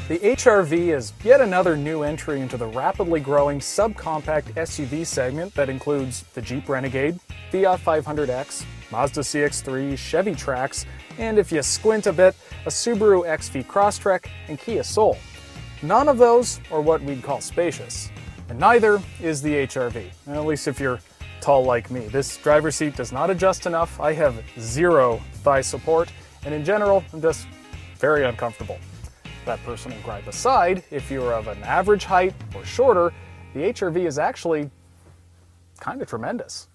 The HR-V is yet another new entry into the rapidly growing subcompact SUV segment that includes the Jeep Renegade, Fiat 500X, Mazda CX-3, Chevy Trax, and if you squint a bit, a Subaru XV Crosstrek and Kia Soul. None of those are what we'd call spacious, and neither is the HR-V, at least if you're tall like me. This driver's seat does not adjust enough, I have zero thigh support, and in general, I'm just very uncomfortable. That personal gripe aside, if you're of an average height or shorter, the HR-V is actually kind of tremendous.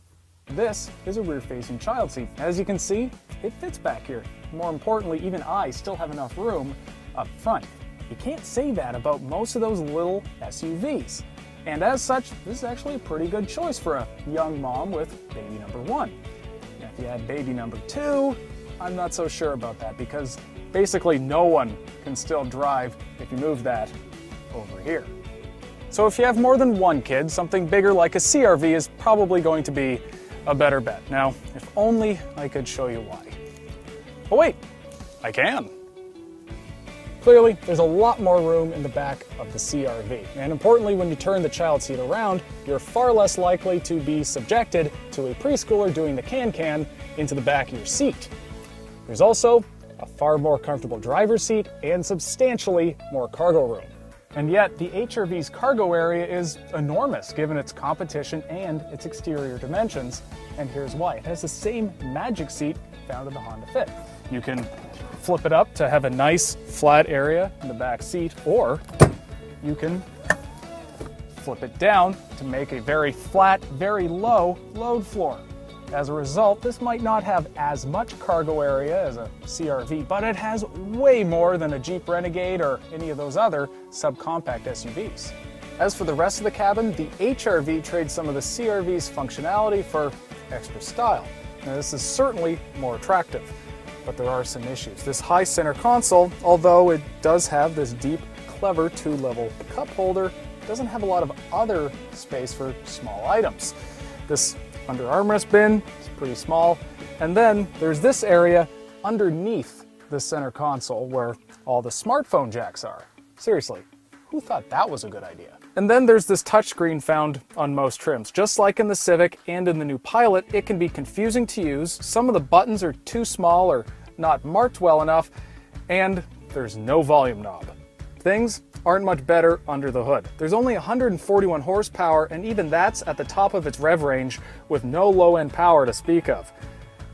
This is a rear-facing child seat. As you can see, it fits back here. More importantly, even I still have enough room up front. You can't say that about most of those little SUVs. And as such, this is actually a pretty good choice for a young mom with baby number 1. Now, if you add baby number 2, I'm not so sure about that because basically no one can still drive if you move that over here. So if you have more than one kid, something bigger like a CR-V is probably going to be a better bet. Now, if only I could show you why. Oh wait, I can. Clearly, there's a lot more room in the back of the CR-V. And importantly, when you turn the child seat around, you're far less likely to be subjected to a preschooler doing the can-can into the back of your seat. There's also a far more comfortable driver's seat and substantially more cargo room. And yet, the HR-V's cargo area is enormous given its competition and its exterior dimensions. And here's why. It has the same magic seat found in the Honda Fit. You can flip it up to have a nice flat area in the back seat, or you can flip it down to make a very flat, very low load floor. As a result, this might not have as much cargo area as a CR-V, but it has way more than a Jeep Renegade or any of those other subcompact SUVs. As for the rest of the cabin, the HR-V trades some of the CR-V's functionality for extra style. Now, this is certainly more attractive, but there are some issues. This high center console, although it does have this deep, clever 2-level cup holder, doesn't have a lot of other space for small items. This under armrest bin is pretty small, and then there's this area underneath the center console where all the smartphone jacks are. Seriously, who thought that was a good idea? And then there's this touchscreen found on most trims. Just like in the Civic and in the new Pilot, it can be confusing to use. Some of the buttons are too small or not marked well enough, and there's no volume knob. Things aren't much better under the hood. There's only 141 horsepower, and even that's at the top of its rev range with no low-end power to speak of.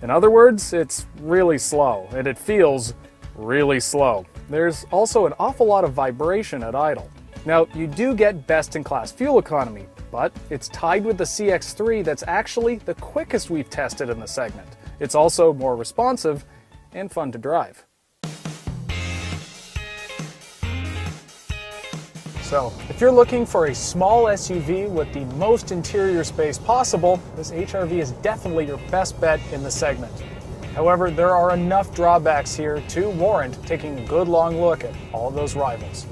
In other words, it's really slow, and it feels really slow. There's also an awful lot of vibration at idle. Now, you do get best-in-class fuel economy, but it's tied with the CX-3 that's actually the quickest we've tested in the segment. It's also more responsive and fun to drive. So, if you're looking for a small SUV with the most interior space possible, this HR-V is definitely your best bet in the segment. However, there are enough drawbacks here to warrant taking a good long look at all of those rivals.